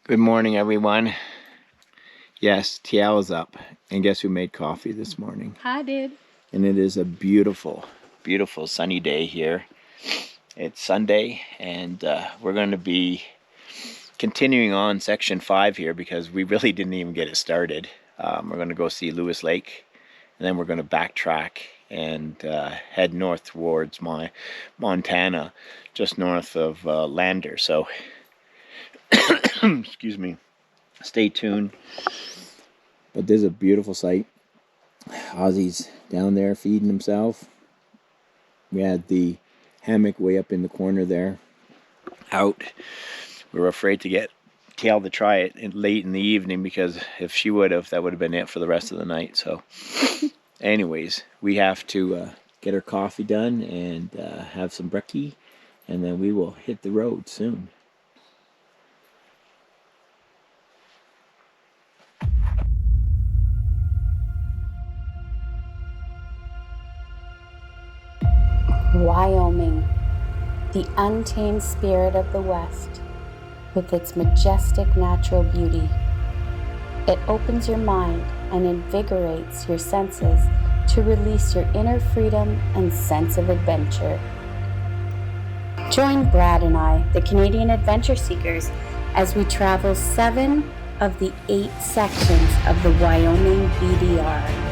Good morning, everyone. Yes, TL is up. And guess who made coffee this morning? I did. And it is a beautiful, beautiful sunny day here. It's Sunday, and we're going to be continuing on section 5 here because we really didn't even get it started. We're going to go see Lewis Lake, and then we're going to backtrack and head north towards Montana, just north of Lander. So, excuse me, stay tuned. But this is a beautiful sight. Ozzy's down there feeding himself. We had the hammock way up in the corner there out. We were afraid to get TL to try it late in the evening because if she would have, that would have been it for the rest of the night. So anyways, we have to get our coffee done and have some brekkie, and then we will hit the road soon. Wyoming, the untamed spirit of the West, with its majestic natural beauty. It opens your mind and invigorates your senses to release your inner freedom and sense of adventure. Join Brad and I, the Canadian Adventure Seekers, as we travel 7 of the 8 sections of the Wyoming BDR.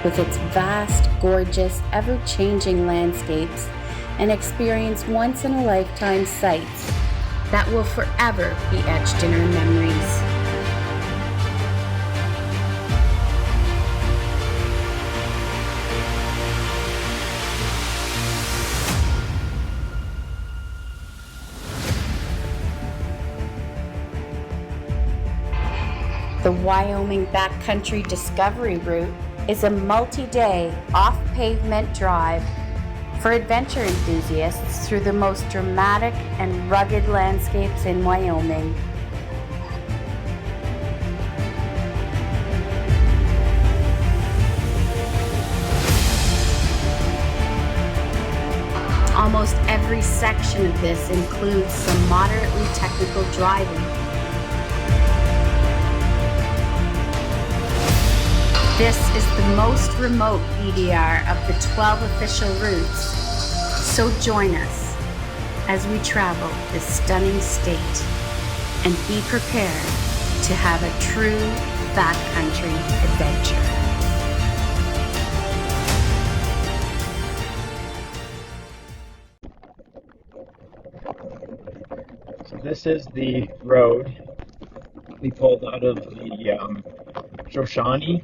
With its vast, gorgeous, ever-changing landscapes, and experience once-in-a-lifetime sights that will forever be etched in our memories. The Wyoming Backcountry Discovery Route is a multi-day, off-pavement drive for adventure enthusiasts through the most dramatic and rugged landscapes in Wyoming. Almost every section of this includes some moderately technical driving. This is the most remote BDR of the 12 official routes, so join us as we travel this stunning state and be prepared to have a true backcountry adventure. So this is the road we pulled out of the Shoshone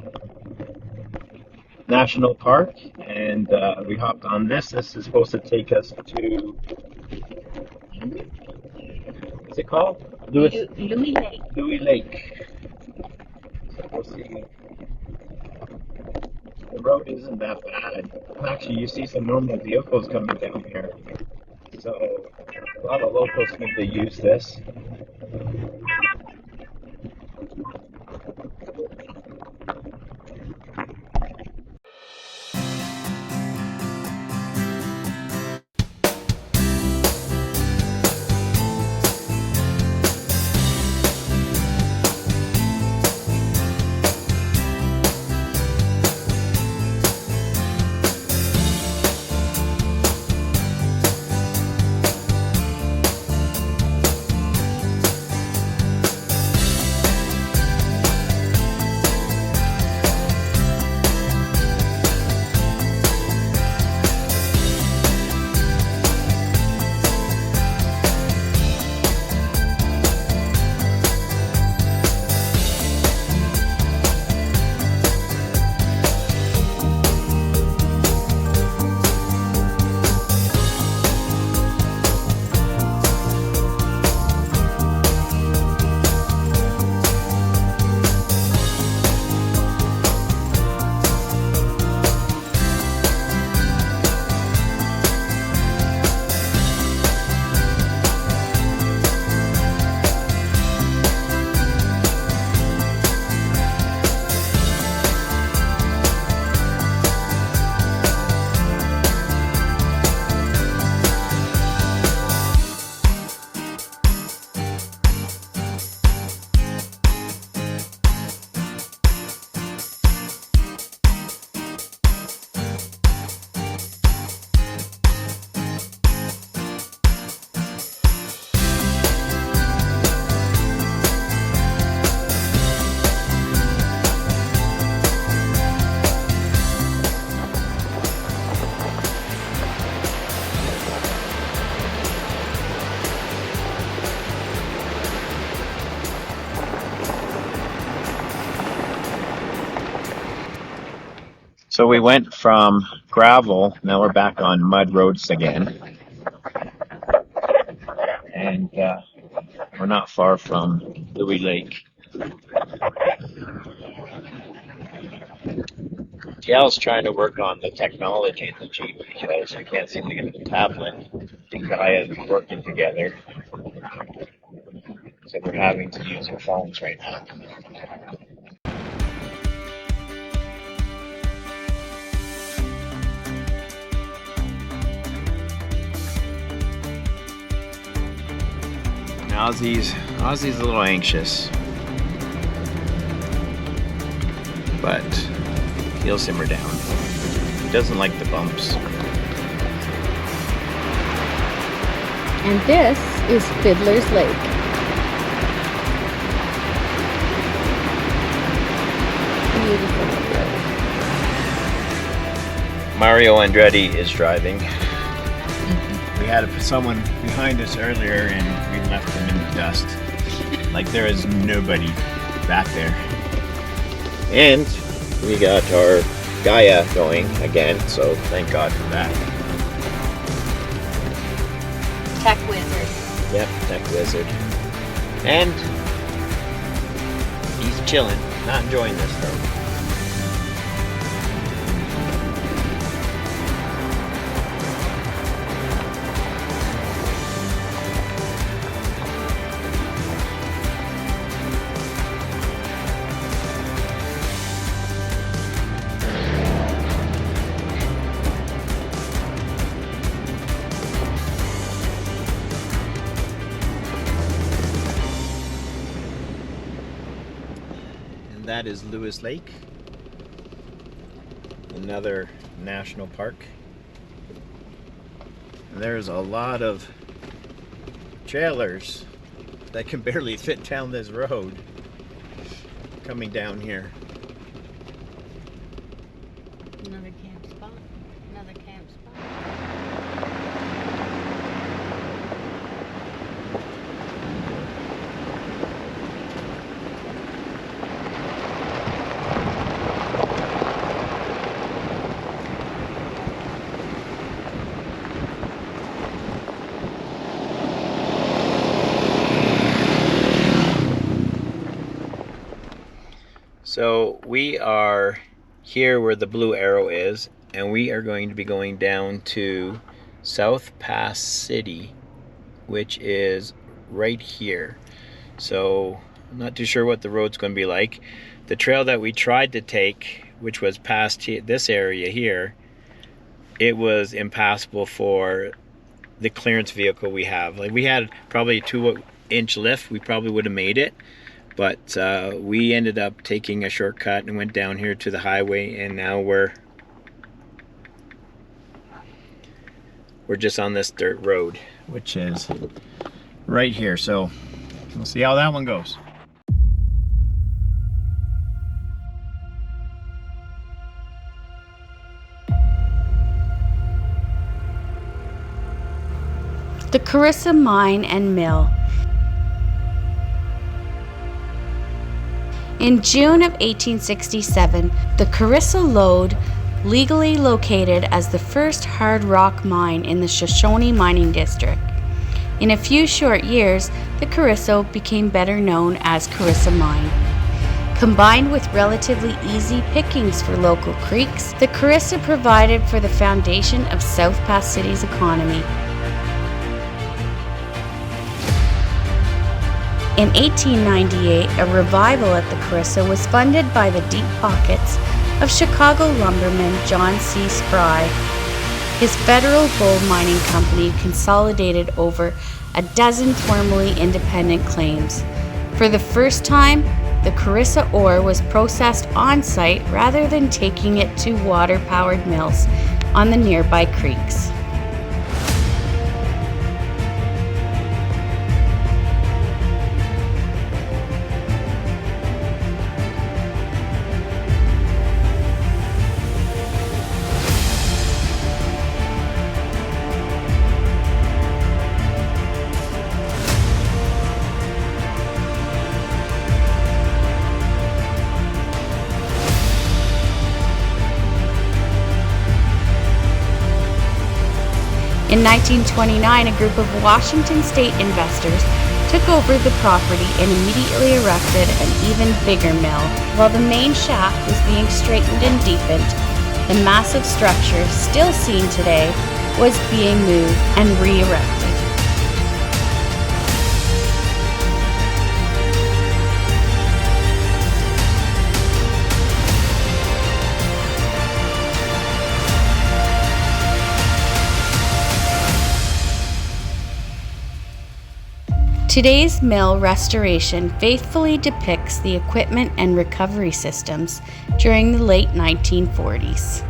National Park, and we hopped on this. This is supposed to take us to, what's it called? Louis Lake. Louis Lake. So we'll see. The road isn't that bad. Actually, you see some normal vehicles coming down here. So a lot of locals seem to use this. So we went from gravel, now we're back on mud roads again. And we're not far from Louis Lake. Gal's trying to work on the technology in the Jeep because I can't seem to get the tablet and Gaia working together. So we're having to use our phones right now. Ozzy's a little anxious, but he'll simmer down. He doesn't like the bumps. And this is Fiddler's Lake. Beautiful road. Mario Andretti is driving. We had someone behind us earlier and we left them in the dust. Like there is nobody back there. And we got our Gaia going again, so thank God for that. Tech wizard. Yep, tech wizard. And he's chilling, not enjoying this though. That is Lewis Lake, another national park. And there's a lot of trailers that can barely fit down this road coming down here. Another camp spot. Another camp spot. So we are here where the blue arrow is, and we are going to be going down to South Pass City, which is right here. So I'm not too sure what the road's going to be like. The trail that we tried to take, which was past this area here, it was impassable for the clearance vehicle we have. Like we had probably a 2-inch lift, we probably would have made it. But we ended up taking a shortcut and went down here to the highway, and now we're just on this dirt road, which is right here. So we'll see how that one goes. The Carissa Mine and Mill. In June of 1867, the Carissa Lode legally located as the first hard rock mine in the Shoshone mining district. In a few short years, the Carissa became better known as Carissa Mine. Combined with relatively easy pickings for local creeks, the Carissa provided for the foundation of South Pass City's economy. In 1898, a revival at the Carissa was funded by the deep pockets of Chicago lumberman John C. Spry. His federal gold mining company consolidated over a dozen formerly independent claims. For the first time, the Carissa ore was processed on-site rather than taking it to water-powered mills on the nearby creeks. In 1929, a group of Washington state investors took over the property and immediately erected an even bigger mill. While the main shaft was being straightened and deepened, the massive structure, still seen today, was being moved and re-erected. Today's mill restoration faithfully depicts the equipment and recovery systems during the late 1940s.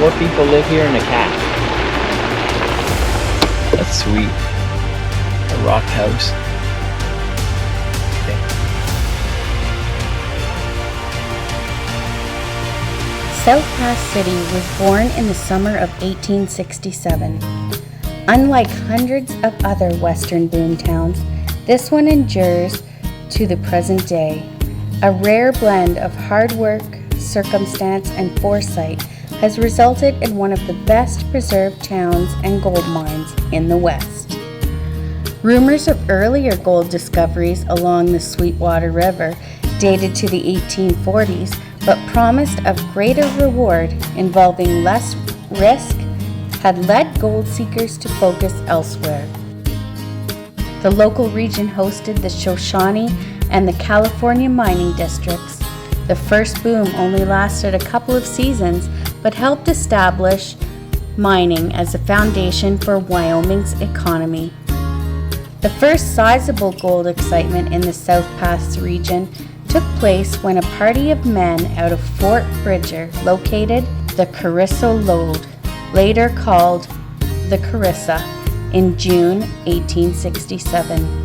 Four people live here and a cat. That's sweet. A rock house. Okay. South Pass City was born in the summer of 1867. Unlike hundreds of other western boom towns, this one endures to the present day. A rare blend of hard work, circumstance, and foresight has resulted in one of the best preserved towns and gold mines in the West. Rumors of earlier gold discoveries along the Sweetwater River dated to the 1840s, but promised of greater reward involving less risk, had led gold seekers to focus elsewhere. The local region hosted the Shoshone and the California mining districts. The first boom only lasted a couple of seasons, but helped establish mining as a foundation for Wyoming's economy. The first sizable gold excitement in the South Pass region took place when a party of men out of Fort Bridger located the Carrizo Lode, later called the Carissa, in June 1867.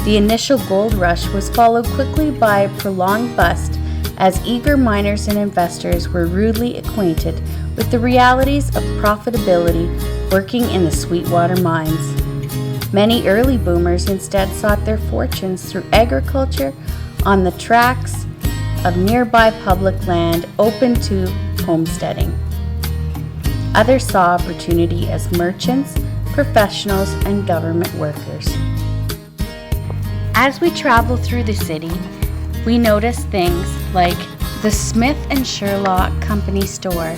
The initial gold rush was followed quickly by a prolonged bust as eager miners and investors were rudely acquainted with the realities of profitability working in the Sweetwater mines. Many early boomers instead sought their fortunes through agriculture on the tracts of nearby public land open to homesteading. Others saw opportunity as merchants, professionals, and government workers. As we travel through the city, we notice things like the Smith and Sherlock Company store,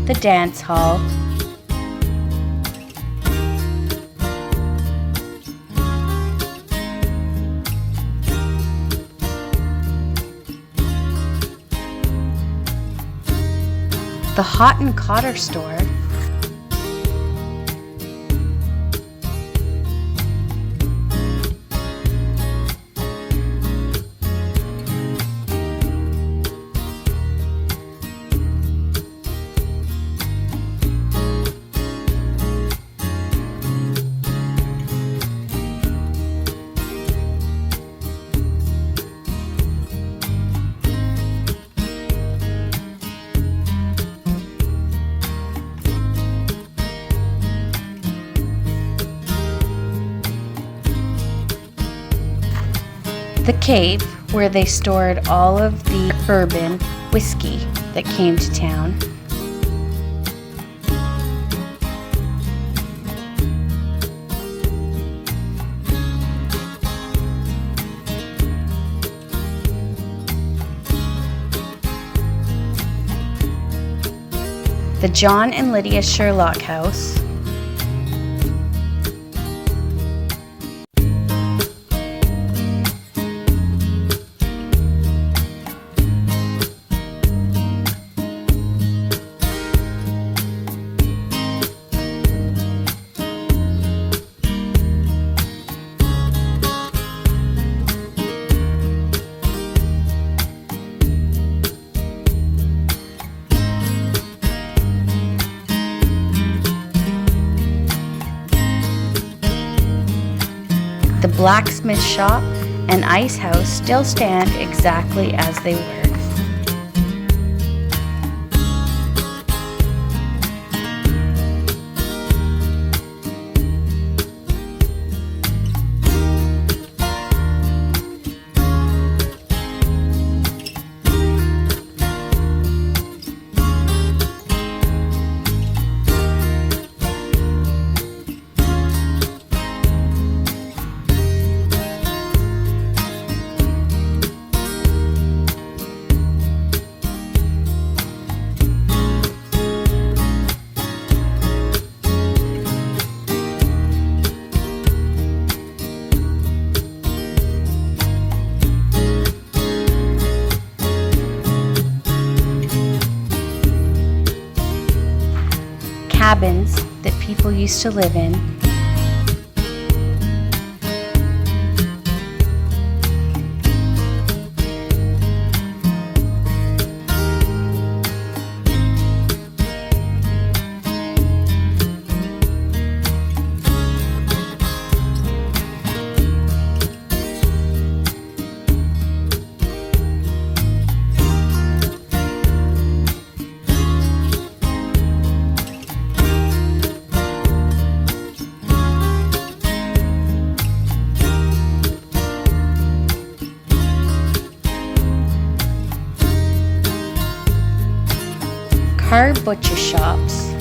the dance hall, the Hot and Cotter store, the cave where they stored all of the bourbon whiskey that came to town, the John and Lydia Sherlock House, The blacksmith shop and ice house still stand exactly as they were. Cabins that people used to live in. Car butcher shops.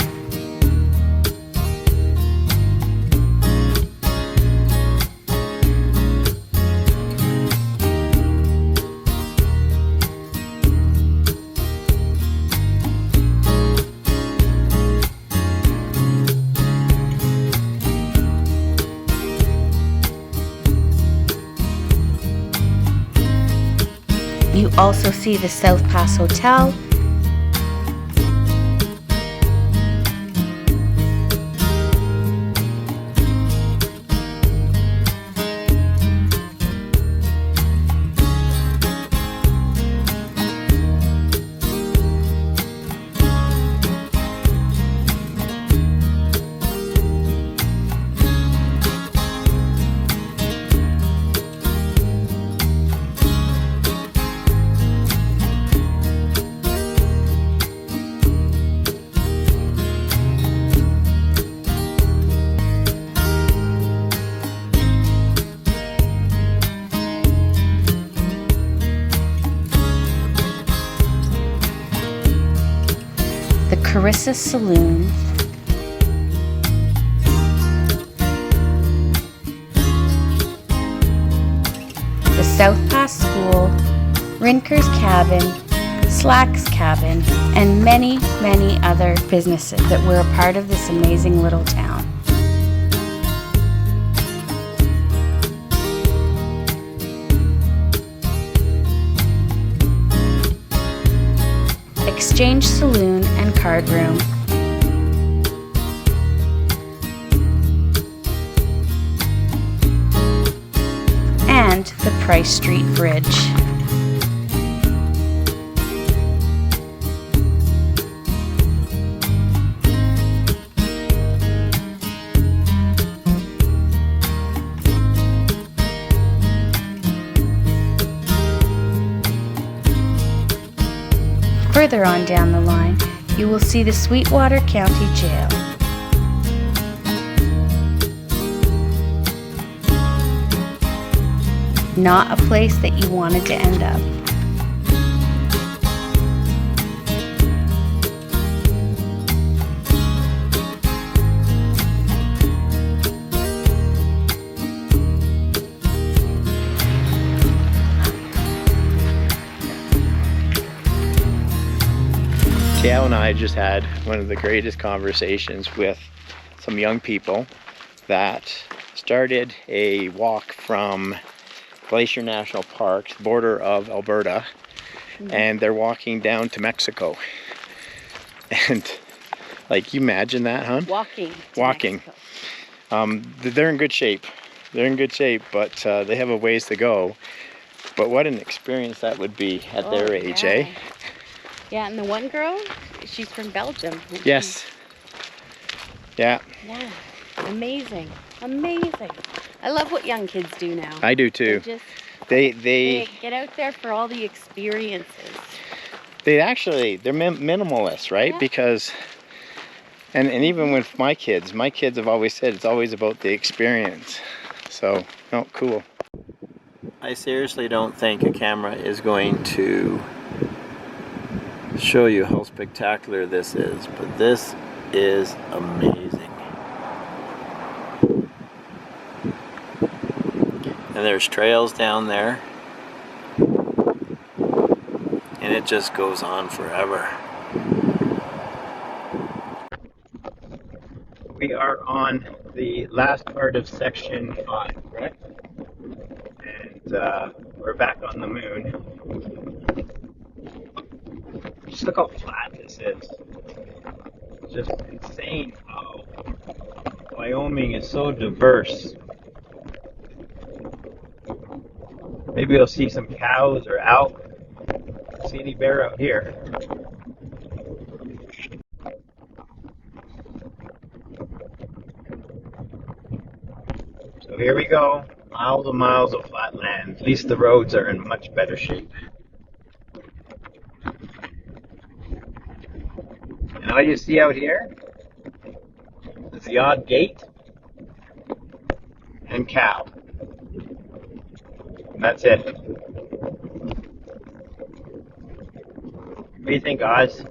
You also see the South Pass Hotel, the Carissa Saloon, the South Pass School, Rinker's Cabin, Slack's Cabin, and many, many other businesses that were a part of this amazing little town. Exchange Saloon and Card Room. And the Price Street Bridge. Further on down the line, you will see the Sweetwater County Jail. Not a place that you wanted to end up. Al and I just had one of the greatest conversations with some young people that started a walk from Glacier National Park, border of Alberta, and they're walking down to Mexico. And like, you imagine that, huh? Walking. They're in good shape. They're in good shape, but they have a ways to go. But what an experience that would be at their age, eh? Yeah, and the one girl, she's from Belgium. Yes. Yeah. Yeah. Amazing. Amazing. I love what young kids do now. I do too. They get out there for all the experiences. They're minimalists, right? Yeah. Because, and even with my kids have always said it's always about the experience. So, no, cool. I seriously don't think a camera is going to show you how spectacular this is, but this is amazing. And there's trails down there, and it just goes on forever. We are on the last part of section 5, correct? And we're back on the moon. Just look how flat this is. It's just insane how Wyoming is so diverse. Maybe you'll see some cows or elk. See any bear out here? So here we go. Miles and miles of flat land. At least the roads are in much better shape. And all you see out here is the odd gate and cow. That's it. What do you think, Oz?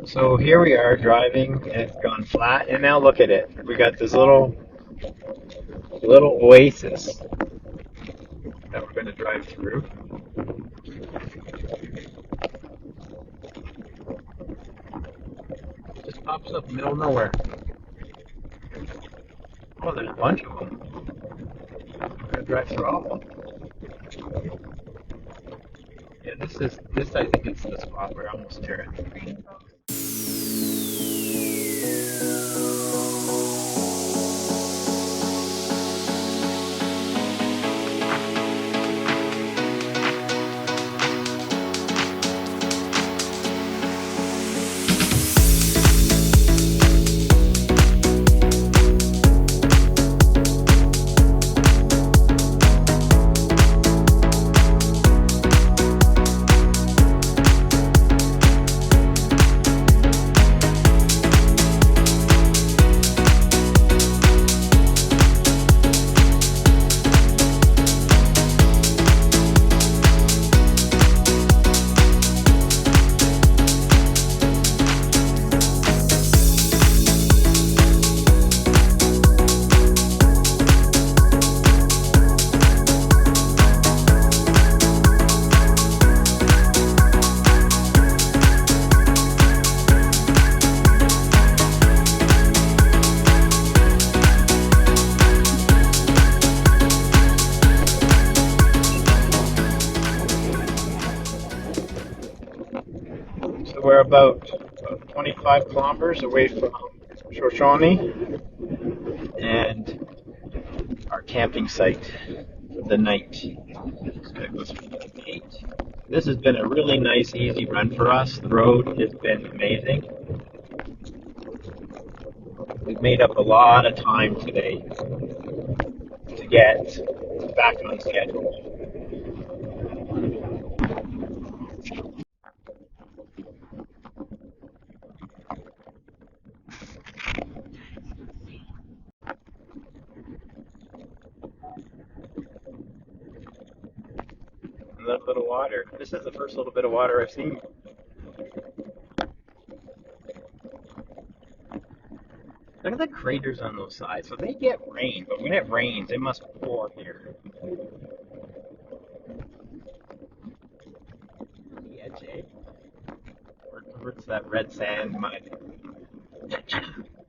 So here we are driving, and it's gone flat, and now look at it. We got this little oasis that we're going to drive through. Just pops up middle of nowhere. Oh, there's a bunch of them. We're going to drive through all of them. Yeah, this I think is the spot we're almost here. We're about 25 kilometers away from Shoshone and our camping site for the night. This has been a really nice, easy run for us. The road has been amazing. We've made up a lot of time today to get back on schedule. A little bit of water. This is the first little bit of water I've seen. Look at the craters on those sides. So they get rain, but when it rains, it must pour here. The edge, eh? Or it's that red sand mud. It's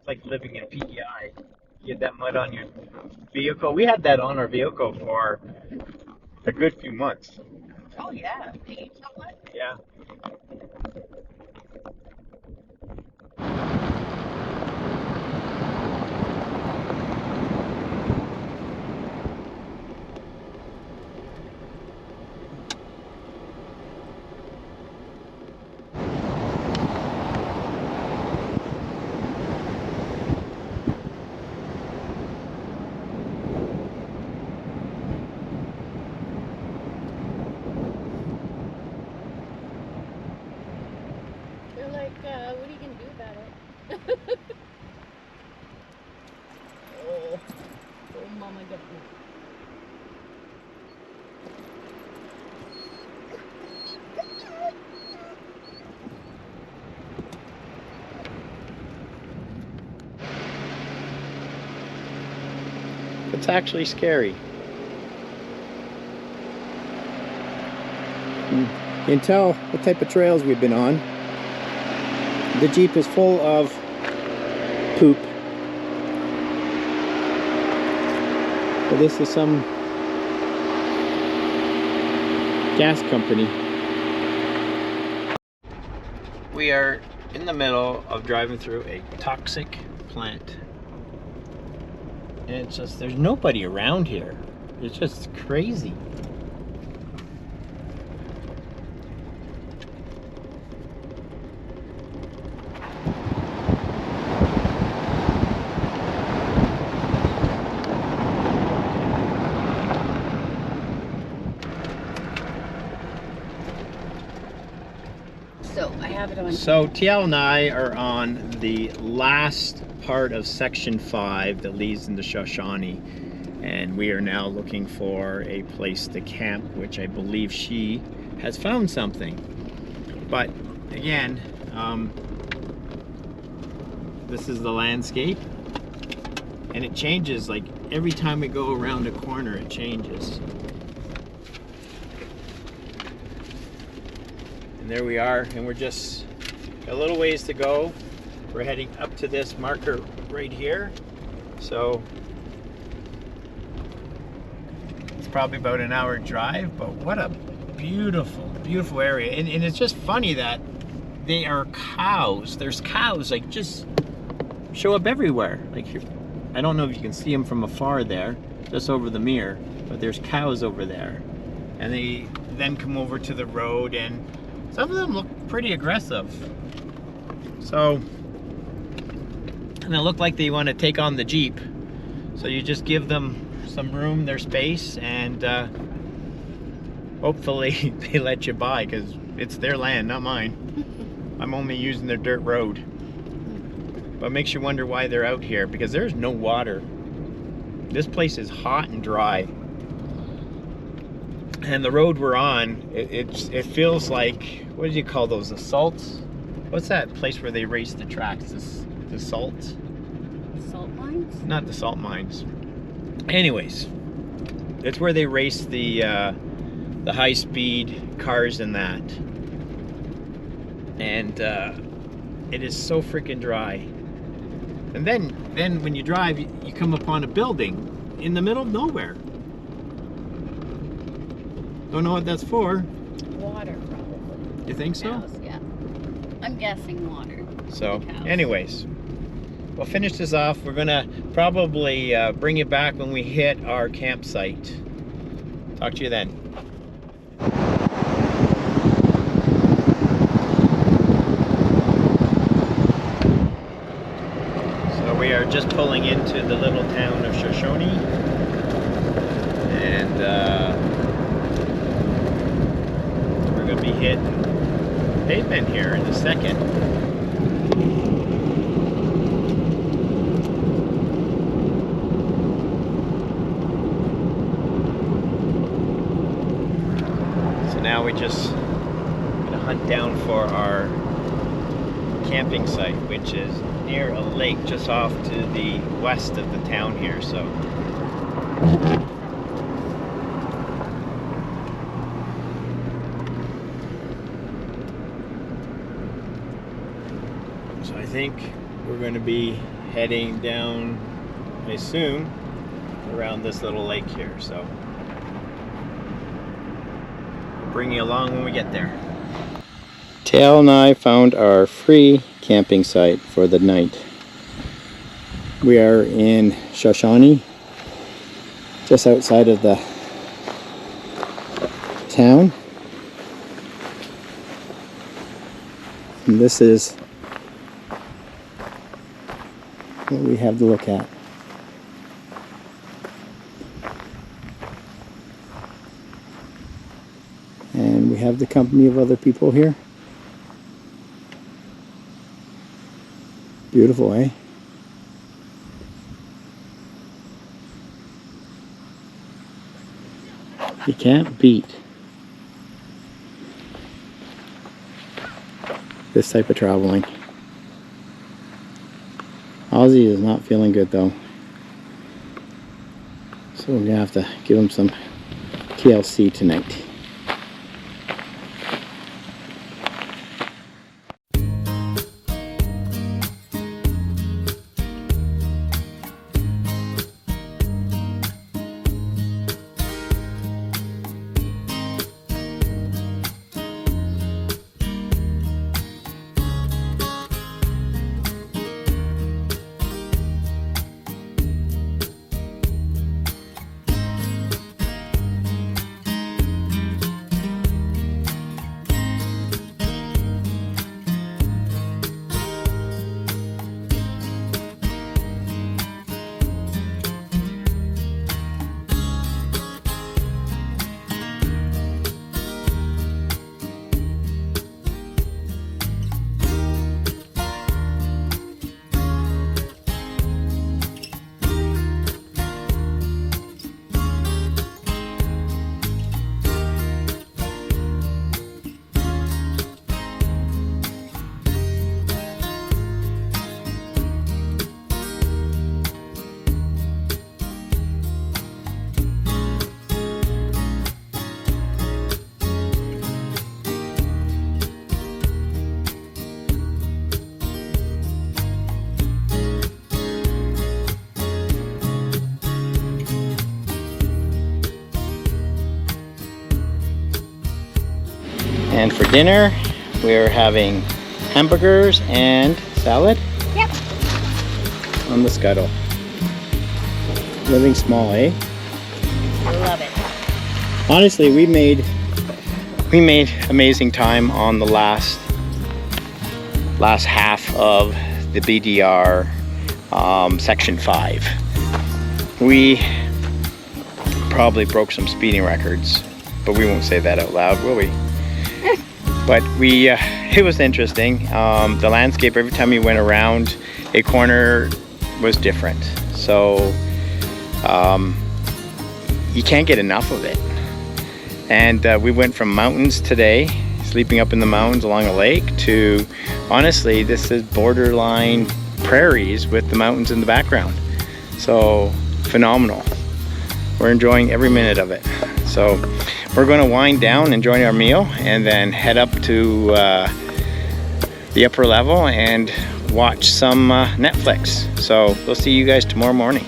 like living in PEI. You get that mud on your vehicle. We had that on our vehicle for a good few months. Oh yeah, somewhat. Yeah. what are you gonna do about it? Oh, mama got me. It's actually scary. You can tell what type of trails we've been on. The Jeep is full of poop. But this is some gas company. We are in the middle of driving through a toxic plant. And it's just, there's nobody around here. It's just crazy. So I have it on. So TL and I are on the last part of section 5 that leads into Shoshone, and we are now looking for a place to camp, which I believe she has found something. But again, this is the landscape, and it changes like every time we go around a corner. It changes. And there we are, and we're just a little ways to go. We're heading up to this marker right here. So it's probably about an hour drive, but what a beautiful, beautiful area. And it's just funny that they are cows. There's cows like just show up everywhere. Like here, I don't know if you can see them from afar there, just over the mirror, but there's cows over there. And they then come over to the road, and some of them look pretty aggressive. So, and they look like they want to take on the Jeep. So you just give them some room, their space, and hopefully they let you by, because it's their land, not mine. I'm only using their dirt road. But it makes you wonder why they're out here, because there's no water. This place is hot and dry. And the road we're on, it feels like, what do you call those, the salts? What's that place where they race the tracks, the salts? Salt mines? Not the salt mines. Anyways, it's where they race the high-speed cars and that. And it is so freaking dry. And then when you drive, you come upon a building in the middle of nowhere. Don't know what that's for. Water, probably. You think so? Cows, yeah. I'm guessing water. So, Cows. anyways, we'll finish this off. We're gonna probably bring it back when we hit our campsite. Talk to you then. So we are just pulling into the little town of Shoshone, and we're gonna be hitting pavement here in a second. So now we just gonna hunt down for our camping site, which is near a lake just off to the west of the town here. So I think we're going to be heading down, I assume, around this little lake here. So we'll bring you along when we get there. Tail and I found our free camping site for the night. We are in Shoshone, just outside of the town. And this is what we have to look at. And we have the company of other people here. Beautiful, eh? You can't beat this type of traveling. Ozzy is not feeling good though. So we're gonna have to give him some TLC tonight. And for dinner, we're having hamburgers and salad. Yep. On the scuttle. Living small, eh? Love it. Honestly, we made amazing time on the last half of the BDR section 5. We probably broke some speeding records, but we won't say that out loud, will we? But it was interesting. The landscape, every time you went around a corner, was different. So you can't get enough of it. And we went from mountains today, sleeping up in the mountains along a lake, to honestly, this is borderline prairies with the mountains in the background. So phenomenal. We're enjoying every minute of it. So we're going to wind down, enjoy our meal, and then head up to the upper level and watch some Netflix. So we'll see you guys tomorrow morning.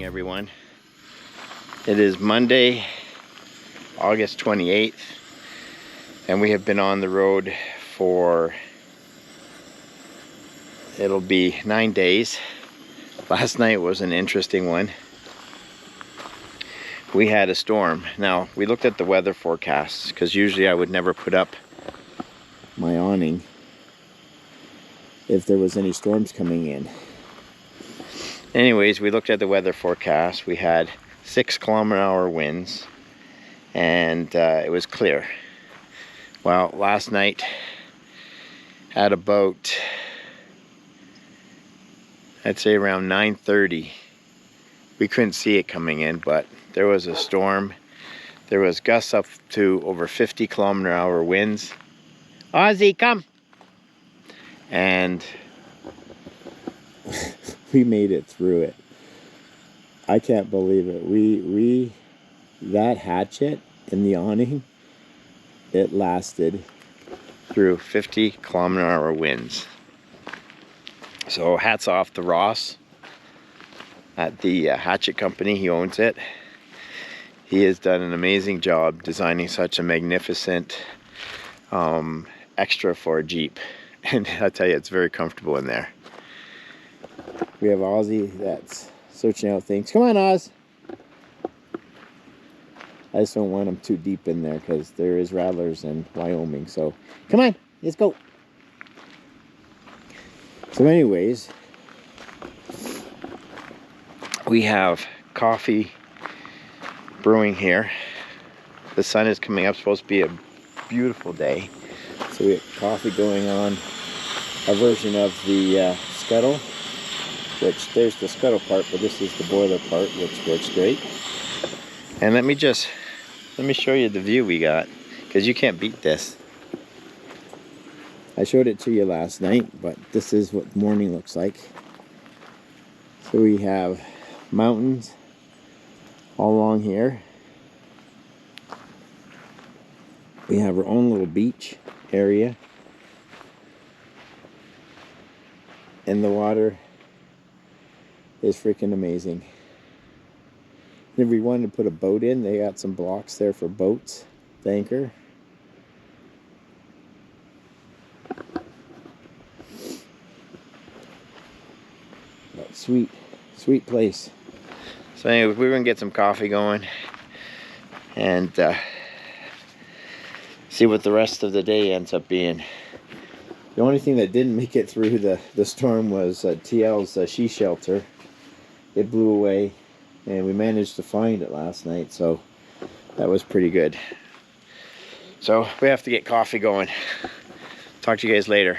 Everyone. It is Monday, August 28th, and we have been on the road for, it'll be 9 days. Last night was an interesting one. We had a storm. Now, we looked at the weather forecasts, because usually I would never put up my awning if there was any storms coming in. Anyways, we looked at the weather forecast. We had 6 km/h winds, and it was clear. Well, last night at about, I'd say around 9:30, we couldn't see it coming in, but there was a storm. There was gusts up to over 50 km/h winds. Ozzy, come! And we made it through it. I can't believe it. We that hatchet in the awning, it lasted through 50 km/h winds. So hats off to Ross at the hatchet company. He owns it. He has done an amazing job designing such a magnificent extra for a Jeep. And I'll tell you, it's very comfortable in there. We have Ozzy that's searching out things. Come on, Oz. I just don't want him too deep in there because there is rattlers in Wyoming. So come on. Let's go. So anyways, we have coffee brewing here. The sun is coming up, supposed to be a beautiful day. So we have coffee going on, a version of the scuttle, which there's the scuttle part, but this is the boiler part, which works great. And let me show you the view we got, because you can't beat this. I showed it to you last night, but this is what morning looks like. So we have mountains all along here. We have our own little beach area. And the water is freaking amazing. If we wanted to put a boat in, they got some blocks there for boats to anchor. But sweet place. So anyway, we're gonna get some coffee going and see what the rest of the day ends up being. The only thing that didn't make it through the storm was TL's she shelter. It blew away, and we managed to find it last night, so that was pretty good. So we have to get coffee going. Talk to you guys later.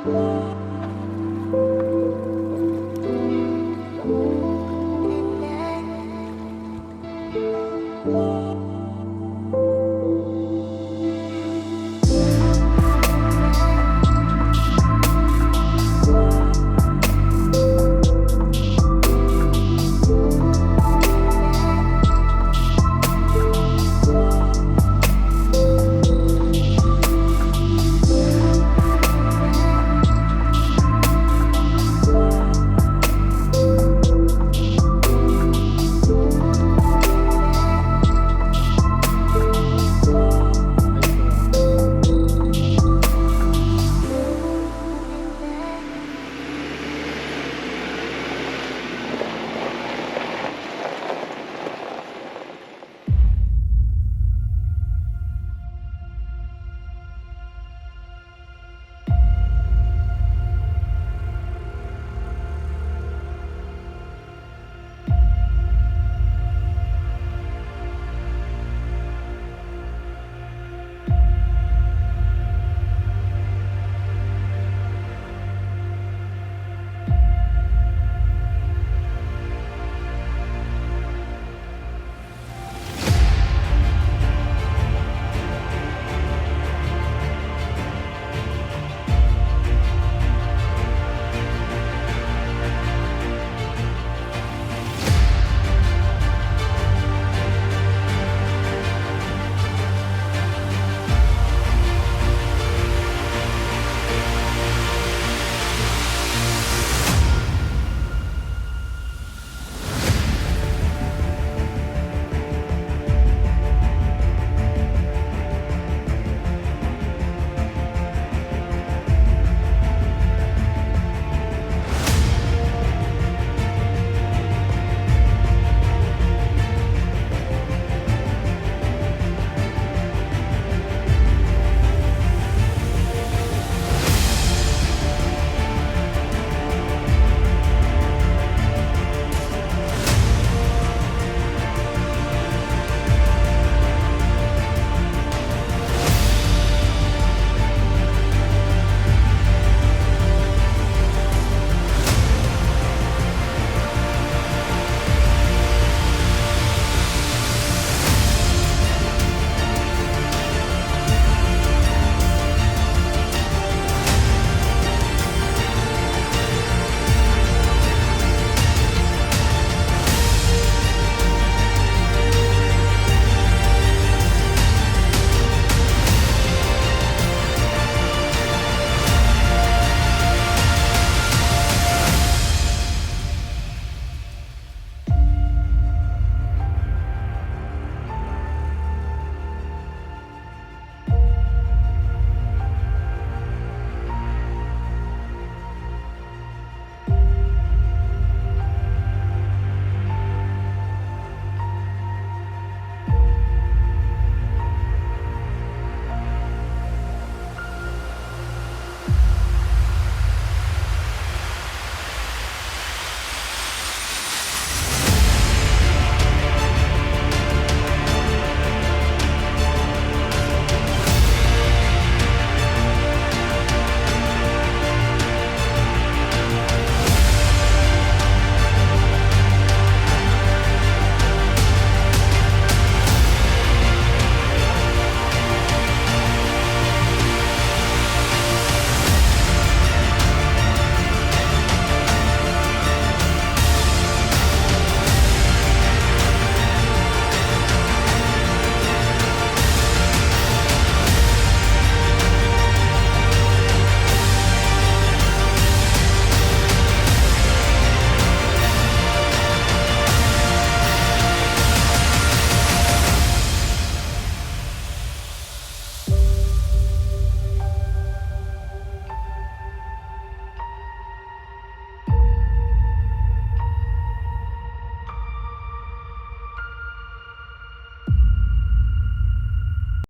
Bye.